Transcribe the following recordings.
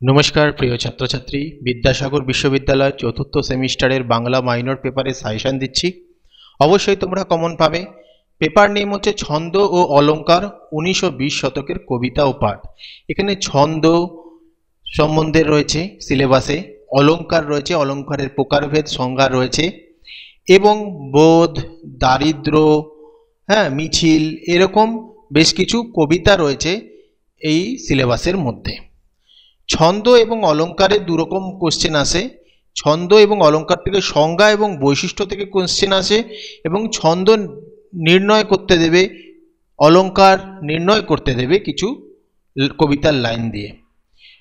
নমস্কার প্রিয় ছাত্রছাত্রী, বিদ্যাসাগর বিশ্ববিদ্যালয় চতুর্থ সেমিস্টারের বাংলা মাইনর পেপারে সাজেশন দিচ্ছি। অবশ্যই তোমরা কমন পাবে। পেপার নেম হচ্ছে ছন্দ ও অলঙ্কার 19 ও 20 শতকের কবিতা ও পাঠ। এখানে ছন্দ সম্বন্ধে রয়েছে সিলেবাসে, অলঙ্কার রয়েছে, অলঙ্কারের প্রকারভেদ সংজ্ঞা রয়েছে, এবং বোধ, দারিদ্র, মিছিল, এরকম বেশ কিছু কবিতা রয়েছে এই সিলেবাসের মধ্যে। ছন্দ এবং অলঙ্কারে দুরকম কোশ্চেন আসে। ছন্দ এবং অলঙ্কার থেকে সংজ্ঞা এবং বৈশিষ্ট্য থেকে কোশ্চেন আসে, এবং ছন্দ নির্ণয় করতে দেবে, অলঙ্কার নির্ণয় করতে দেবে কিছু কবিতার লাইন দিয়ে।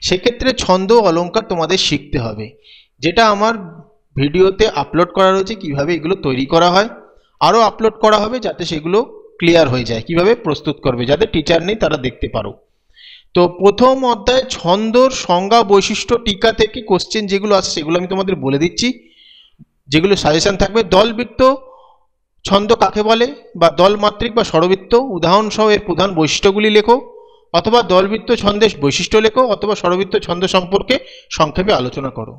সেক্ষেত্রে ছন্দ অলঙ্কার তোমাদের শিখতে হবে, যেটা আমার ভিডিওতে আপলোড করা রয়েছে কিভাবে এগুলো তৈরি করা হয়। আরও আপলোড করা হবে যাতে সেগুলো ক্লিয়ার হয়ে যায়, কিভাবে প্রস্তুত করবে, যাতে টিচার নেই তারা দেখতে পারো। তো প্রথম অধ্যায় ছন্দর সংজ্ঞা, বৈশিষ্ট্য, টিকা থেকে কোশ্চেন যেগুলো আছে সেগুলো আমি তোমাদের বলে দিচ্ছি, যেগুলো সাজেশন থাকবে। দলবৃত্ত ছন্দ কাকে বলে, বা দলমাত্রিক বা স্বরবৃত্ত উদাহরণ সহ এর প্রধান বৈশিষ্ট্যগুলি লেখো, অথবা দলবৃত্ত ছন্দের বৈশিষ্ট্য লেখো, অথবা স্বরবৃত্ত ছন্দ সম্পর্কে সংক্ষেপে আলোচনা করো।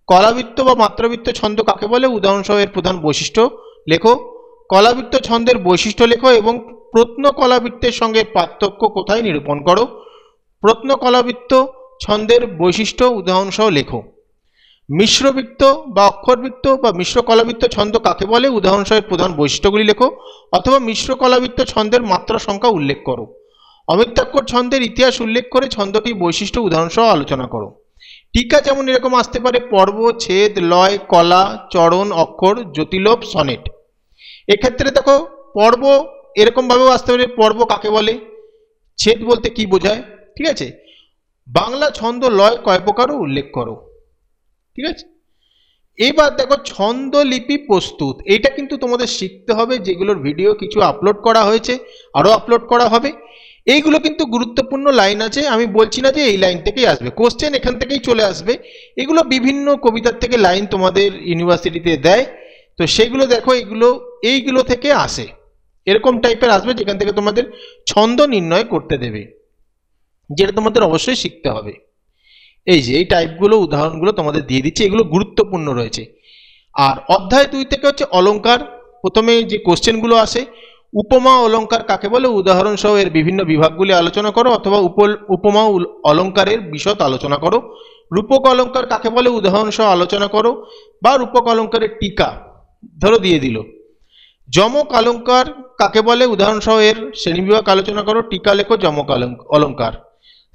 কলাবৃত্ত বা মাত্রাবৃত্ত ছন্দ কাকে বলে, উদাহরণ সহ এর প্রধান বৈশিষ্ট্য লেখো। কলাবৃত্ত ছন্দের বৈশিষ্ট্য লেখো এবং প্রত্ন কলাবৃত্তের সঙ্গে পার্থক্য কোথায় নিরূপণ করো। প্রত্ন কলাবৃত্ত ছন্দের বৈশিষ্ট্য উদাহরণসহ লেখো। মিশ্রবৃত্ত বা অক্ষরবৃত্ত বা মিশ্র কলাবৃত্ত ছন্দ কাকে বলে, উদাহরণসহ প্রধান বৈশিষ্ট্যগুলি লেখো, অথবা মিশ্র কলাবৃত্ত ছন্দের মাত্রা সংখ্যা উল্লেখ করো। অমিত্রাক্ষর ছন্দের ইতিহাস উল্লেখ করে ছন্দটির বৈশিষ্ট্য উদাহরণসহ আলোচনা করো। টিকা যেমন এরকম আসতে পারে: পর্ব, ছেদ, লয়, কলা, চরণ, অক্ষর, জ্যোতিলোপ, সনেট। এক্ষেত্রে দেখো, পর্ব এরকম ভাবেও আসতে পারে: পর্ব কাকে বলে, ছেদ বলতে কি বোঝায়, ঠিক আছে। বাংলা ছন্দ লয় কয় প্রকারও উল্লেখ করো, ঠিক আছে। এবার দেখো ছন্দ লিপি প্রস্তুত, এটা কিন্তু তোমাদের শিখতে হবে, যেগুলোর ভিডিও কিছু আপলোড করা হয়েছে, আরও আপলোড করা হবে। এইগুলো কিন্তু গুরুত্বপূর্ণ লাইন আছে, আমি বলছি না যে এই লাইন থেকেই আসবে, কোশ্চেন এখান থেকেই চলে আসবে। এগুলো বিভিন্ন কবিতার থেকে লাইন তোমাদের ইউনিভার্সিটিতে দেয়, তো সেগুলো দেখো, এইগুলো থেকে আসে, এরকম টাইপের আসবে যেখান থেকে তোমাদের ছন্দ নির্ণয় করতে দেবে, যেটা তোমাদের অবশ্যই শিখতে হবে। এই যে এই টাইপগুলো উদাহরণগুলো তোমাদের দিয়ে দিচ্ছি, এগুলো গুরুত্বপূর্ণ রয়েছে। আর অধ্যায় 2 থেকে হচ্ছে অলঙ্কার। প্রথমে যে কোশ্চেনগুলো আসে: উপমা অলঙ্কার কাকে বলে, উদাহরণ সহ এর বিভিন্ন বিভাগগুলি আলোচনা করো, অথবা উপমা অলঙ্কারের বিশদ আলোচনা করো। রূপক অলঙ্কার কাকে বলে, উদাহরণ সহ আলোচনা করো, বা রূপক অলঙ্কারের টিকা ধরো দিয়ে দিল। যমক অলঙ্কার কাকে বলে, উদাহরণ সহ এর শ্রেণীবিভাগ আলোচনা করো, টিকা লেখো যমক অলঙ্কার।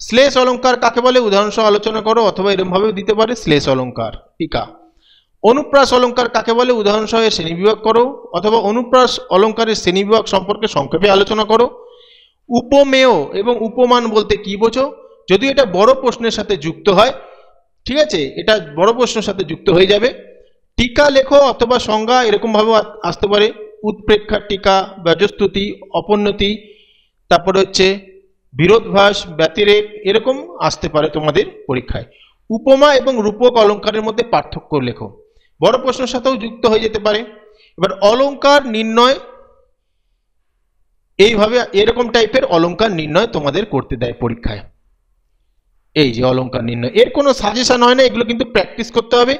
শ্লেষ অলঙ্কার কাকে বলে, উদাহরণ সহ আলোচনা করো, অথবা এরকম ভাবে দিতে পারে শ্লেষ অলঙ্কার, টিকা। অনুপ্রাস অলঙ্কার কাকে বলে, উদাহরণ সহ এর শ্রেণীবিভাগ করো, অথবা অনুপ্রাস অলঙ্কারের শ্রেণীবিভাগ সম্পর্কে সংক্ষেপে আলোচনা করো। উপমেয় এবং উপমান বলতে কি বোঝো, যদি এটা বড় প্রশ্নের সাথে যুক্ত হয়, ঠিক আছে, এটা বড় প্রশ্নের সাথে যুক্ত হয়ে যাবে। টিকা লেখো অথবা সংজ্ঞা এরকম ভাবে আসতে পারে: উৎপ্রেক্ষার টিকা, ব্যজস্তুতি, অপোন্নতি, তারপরে হচ্ছে বিরোধভাস, ব্যতিরেক, এরকম আসতে পারে তোমাদের পরীক্ষায়। উপমা এবং রূপক অলঙ্কারের মধ্যে পার্থক্য লেখো, বড় প্রশ্নের সাথেও যুক্ত হয়ে যেতে পারে। এবার অলঙ্কার নির্ণয়, এইভাবে এরকম টাইপের অলঙ্কার নির্ণয় তোমাদের করতে দেয় পরীক্ষায়। এই যে অলঙ্কার নির্ণয়, এর কোনো সাজেশন হয় না, এগুলো কিন্তু প্র্যাকটিস করতে হবে।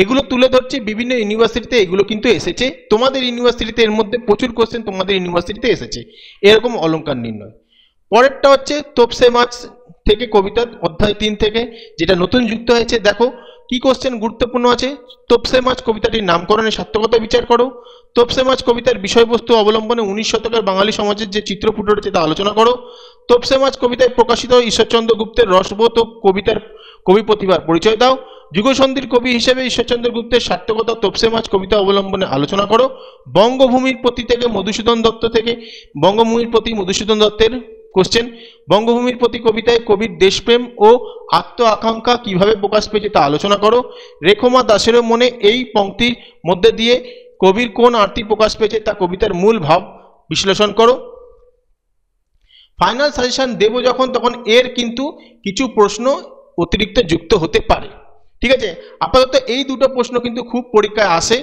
এগুলো তুলে ধরছে বিভিন্ন ইউনিভার্সিটিতে, এগুলো কিন্তু এসেছে তোমাদের ইউনিভার্সিটিতে, এর মধ্যে প্রচুর কোশ্চেন তোমাদের ইউনিভার্সিটিতে এসেছে এরকম অলঙ্কার নির্ণয়। পরেরটা হচ্ছে তোপসে মাছ থেকে কবিতা, অধ্যায় 3 থেকে, যেটা নতুন যুক্ত হয়েছে। দেখো কি কোশ্চেন গুরুত্বপূর্ণ আছে: তোপসে মাছ কবিতাটির নামকরণের সার্থকতা বিচার করো। তোপসে মাছ কবিতার বিষয়বস্তু অবলম্বনে 19 শতকের বাঙালি সমাজের যে চিত্র ফুটে উঠেছে তা আলোচনা করো। তোপসে মাছ কবিতায় প্রকাশিত ঈশ্বরচন্দ্র গুপ্তের রসবোধ ও কবিতার কবি প্রতিভার পরিচয় দাও। যুগসন্ধির কবি হিসেবে ঈশ্বরচন্দ্র গুপ্তের সার্থকতা তোপসে মাছ কবিতা অবলম্বনে আলোচনা করো। বঙ্গভূমির প্রতি থেকে মধুসূদন দত্ত থেকে, বঙ্গভূমির প্রতি মধুসূদন দত্তের কোশ্চেন: বঙ্গভূমির প্রতি কবিতায় কবির দেশপ্রেম ও আত্ম আকাঙ্ক্ষা কিভাবে প্রকাশ পেয়েছে তা আলোচনা করো। রেখমা দাসের মনে এই পংক্তির মধ্যে দিয়ে কবির কোন আরতি প্রকাশ পেয়েছে তা কবিতার মূল ভাব বিশ্লেষণ করো। ফাইনাল সাজেশন দেব যখন, তখন এর কিন্তু কিছু প্রশ্ন অতিরিক্ত যুক্ত হতে পারে, ঠিক আছে। আপাতত এই দুটো প্রশ্ন কিন্তু খুব পরীক্ষায় আসে,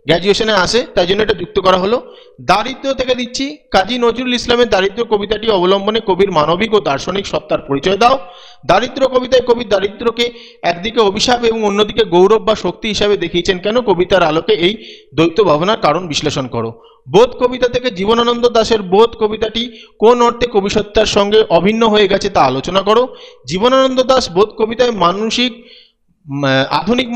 গ্র্যাজুয়েশনে আসে, তাই জন্য এটা যুক্ত করা হলো। দারিদ্র থেকে দিচ্ছি, কাজী নজরুল ইসলামের দারিদ্র কবিতাটি অবলম্বনে কবির মানবিক ও দার্শনিক সত্তার পরিচয় দাও। দারিদ্র কবিতায় কবি দারিদ্রকে একদিকে অভিশাপ এবং অন্যদিকে গৌরব বা শক্তি হিসাবে দেখিয়েছেন কেন? কবিতার আলোকে এই দ্বৈত ভাবনার কারণ বিশ্লেষণ করো। বোধ কবিতা থেকে জীবনানন্দ দাশের বোধ কবিতাটি কোন অর্থে কবিসত্তার সঙ্গে অভিন্ন হয়ে গেছে তা আলোচনা করো। জীবনানন্দ দাশ বোধ কবিতায় আধুনিক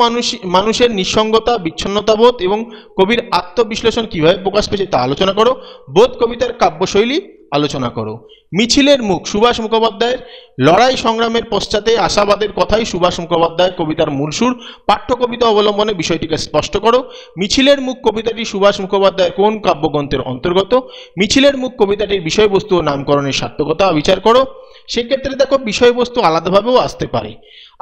মানুষের নিঃসঙ্গতা, বিচ্ছিন্নতাবোধ এবং কবির আত্মবিশ্লেষণ কিভাবে প্রকাশ পেয়েছে তা আলোচনা করো। বোধ কবিতার কাব্যশৈলী আলোচনা করো। মিছিলের মুখ, সুভাষ মুখোপাধ্যায়ের লড়াই সংগ্রামের পশ্চাতে আশাবাদের কথাই সুভাষ মুখোপাধ্যায়ের কবিতার মূল সুর। পাঠ্য কবিতা অবলম্বনে বিষয়টিকে স্পষ্ট করো। মিছিলের মুখ কবিতাটি সুভাষ মুখোপাধ্যায়ের কোন কাব্যগ্রন্থের অন্তর্গত? মিছিলের মুখ কবিতাটির বিষয়বস্তু ও নামকরণের সার্থকতা বিচার করো। সেক্ষেত্রে দেখো বিষয়বস্তু আলাদাভাবেও আসতে পারে।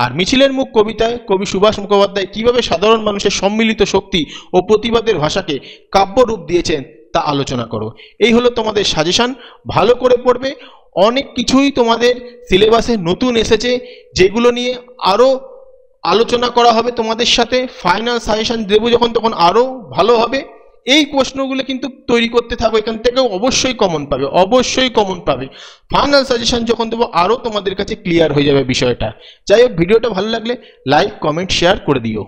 আর মিছিলের মুখ কবিতায় কবি সুভাষ মুখোপাধ্যায় কিভাবে সাধারণ মানুষের সম্মিলিত শক্তি ও প্রতিবাদের ভাষাকে কাব্য রূপ দিয়েছেন তা আলোচনা করো। এই হলো তোমাদের সাজেশন, ভালো করে পড়বে। অনেক কিছুই তোমাদের সিলেবাসে নতুন এসেছে, যেগুলো নিয়ে আরও আলোচনা করা হবে তোমাদের সাথে। ফাইনাল সাজেশন দেবো যখন, তখন আরও ভালো হবে। এই প্রশ্নগুলো কিন্তু তৈরি করতে থাকো, এখান থেকেও অবশ্যই কমন পাবে, অবশ্যই কমন পাবে। ফাইনাল সাজেশন যখন দেবো আরও তোমাদের কাছে ক্লিয়ার হয়ে যাবে বিষয়টা। যাই হোক, ভিডিওটা ভালো লাগলে লাইক, কমেন্ট, শেয়ার করে দিও।